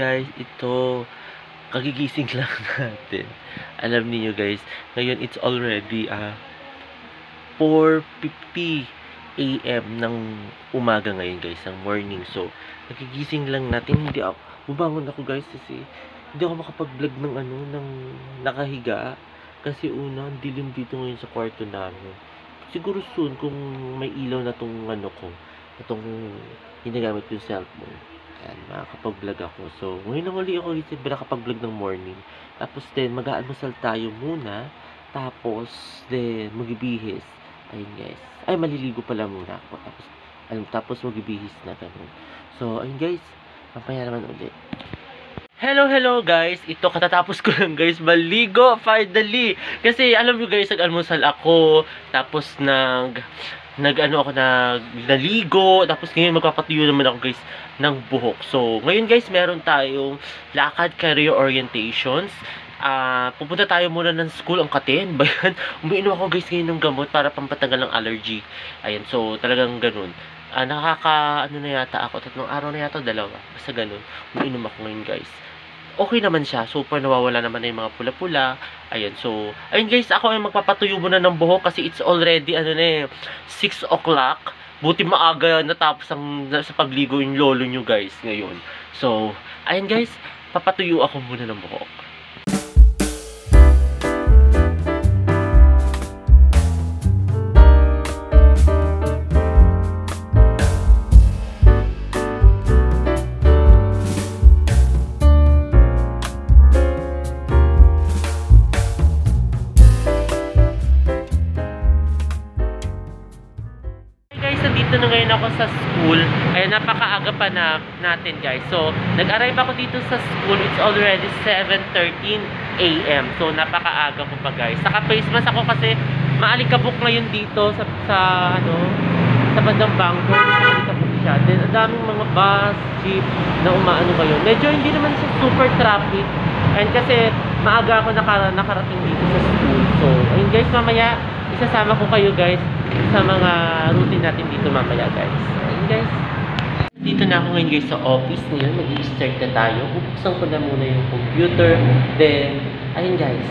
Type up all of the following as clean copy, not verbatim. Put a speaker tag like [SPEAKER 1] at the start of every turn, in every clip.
[SPEAKER 1] guys, ito kagigising lang natin. Alam niyo guys, ngayon it's already 4:50 AM ng umaga ngayon guys, ng morning. So, nagigising lang natin. Bumangon ako guys kasi hindi ako makapag-vlog ng ng nakahiga. Kasi una, ang dilim dito ngayon sa kwarto namin. Siguro soon, kung may ilaw na tong itong ginagamit yung cellphone. Ayan, makakapag-vlog ako. So, ngayon lang ulit ako nakapag-vlog ng morning. Tapos then, mag-aalmusal tayo muna. Tapos, then, magbibihis. Ayun guys. Ay, maliligo pala muna ako. Tapos magbibihis na ganun. So, ayun guys. Mamaya naman ulit. Hello guys. Ito, katatapos ko lang guys. Maligo, finally. Kasi, alam nyo guys, nag-almusal ako. Tapos, naligo. Tapos ngayon magpapatuyo naman ako guys ng buhok. So, ngayon guys, meron tayong lakad career orientations. Pupunta tayo muna ng school. Ang katen ba yan? Umiinom ako guys ngayon ng gamot para pampatanggal ng allergy. Ayan, so talagang ganun. Na yata ako, 3 araw na yata, 2. Basta ganun. Umiinom ako ngayon guys. Okay naman siya. Super nawawala naman na yung mga pula-pula. Ayan, so, ayun guys, ako ay magpapatuyo muna ng buhok kasi it's already, 6 o'clock. Buti maaga natapos sa pagligo yung lolo nyo guys ngayon. So, ayun guys, papatuyo ako muna ng buhok. Dito na ngayon ako sa school. Ay napakaaga pa natin guys. So, nag-arrive ako dito sa school. It's already 7:13 AM. So, napakaaga ko pa guys. Naka-face mask ako kasi maalikabok ngayon dito sa bandang bangko. Maalikabok siya. Then, ang daming mga bus, jeep na umaano ngayon. Medyo hindi naman siya super traffic. And kasi maaga ako nakarating dito sa school. So, ayun guys, mamaya isasama ko kayo guys sa mga routine natin dito mamaya guys. Ayun guys. Dito na ako ngayon guys sa office ngayon. Mag-i-start na tayo. Bubuksan ko na muna yung computer. Then, ayun guys.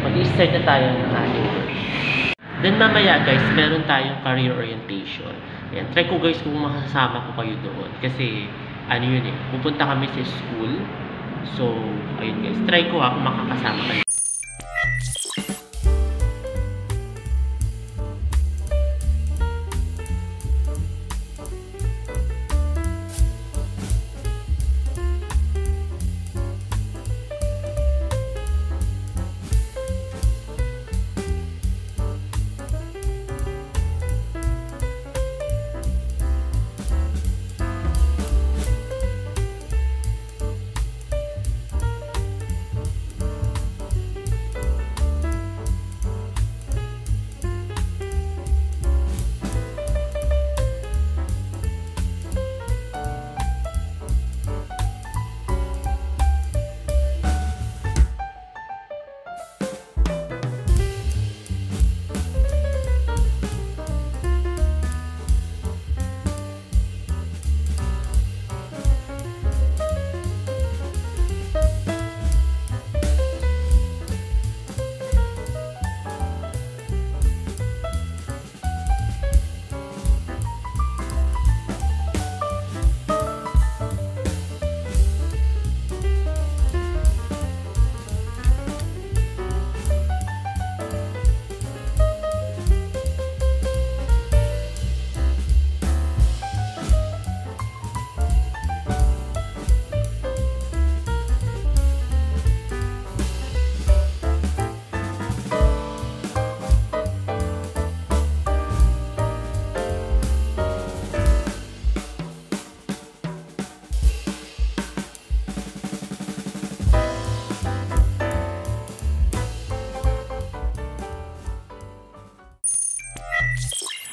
[SPEAKER 1] Mag-i-start na tayo ng ating work. Then mamaya guys, meron tayong career orientation. Ayan. Try ko guys kung makasama ko kayo doon. Kasi, pupunta kami sa school. So, ayun guys. Try ko kung makakasama kayo.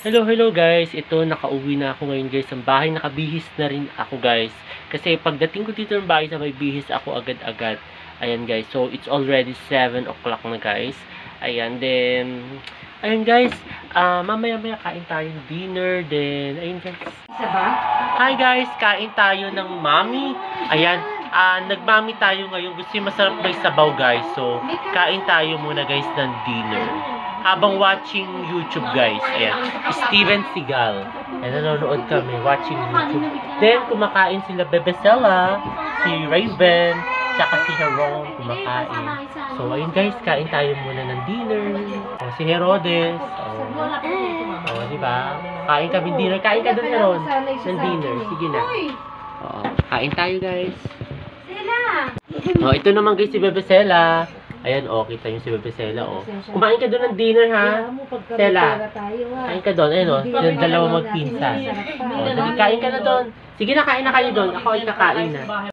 [SPEAKER 1] Hello guys, ito nakauwi na ako ngayon guys ng bahay, nakabihis na rin ako guys. Kasi pagdating ko dito ng bahay, may bihis ako agad-agad. Ayan guys, so it's already 7 o'clock na guys. Ayan, then, ayun guys, mamaya-maya kain tayo ng dinner, then, ayun guys. Hi guys, kain tayo ng mami. Ayan, nagmami tayo ngayon. Gusto yung masarap may sabaw, guys. So, kain tayo muna, guys, ng dinner. Habang watching YouTube, guys. Ayan. Steven Seagal. Ayan, nanonood kami. Watching YouTube. Then, kumakain sila Bebe Sela, si Raven, tsaka si Heron, kumakain. So, ayun, guys. Kain tayo muna ng dinner. O, si Herodes. O, diba? Kain kami dinner. Kain ka doon, Heron. Ng dinner. Sige na. Oo. Kain tayo, guys. Oh, ito naman, guys, si Bebe Sela. Ayan, oh, kita yung si Bebe Sela, oh. Kumain ka doon ng dinner, ha? Sela. Kain ka doon. Ayan, oh. Yung dalawa magpinsan. Oh, dali, kain ka na doon. Sige na, kain na kayo doon. Ako ay kakain na.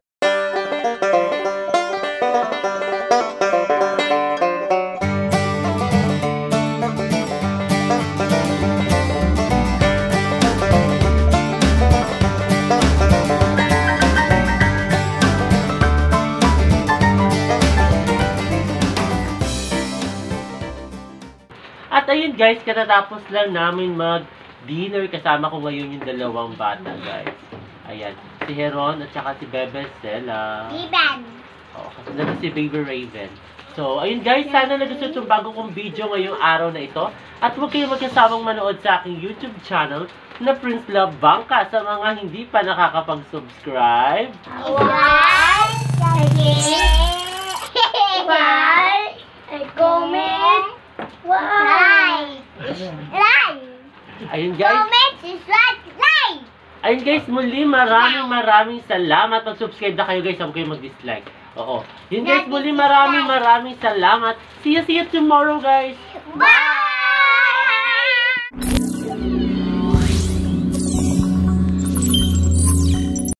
[SPEAKER 1] At ayun, guys, katatapos lang namin mag-dinner. Kasama ko ngayon yung dalawang bata, guys. Ayan, si Heron at saka si Bebe Sela.
[SPEAKER 2] Raven.
[SPEAKER 1] Oo, kasunod si Baby Raven. So, ayun, guys, sana nagustuhan itong bago kong video ngayong araw na ito. At huwag kayong magkasamang manood sa aking YouTube channel na Prince Love Bangka. Sa mga hindi pa nakakapag-subscribe,
[SPEAKER 2] Comment. Like.
[SPEAKER 1] ayun, guys.
[SPEAKER 2] Comment, subscribe, like.
[SPEAKER 1] Ayun, guys, muli maraming salamat. Mag-subscribe na kayo, guys. Huwag kayong mag-dislike. Oo. Yun, guys, muli maraming salamat. See you tomorrow, guys.
[SPEAKER 2] Bye.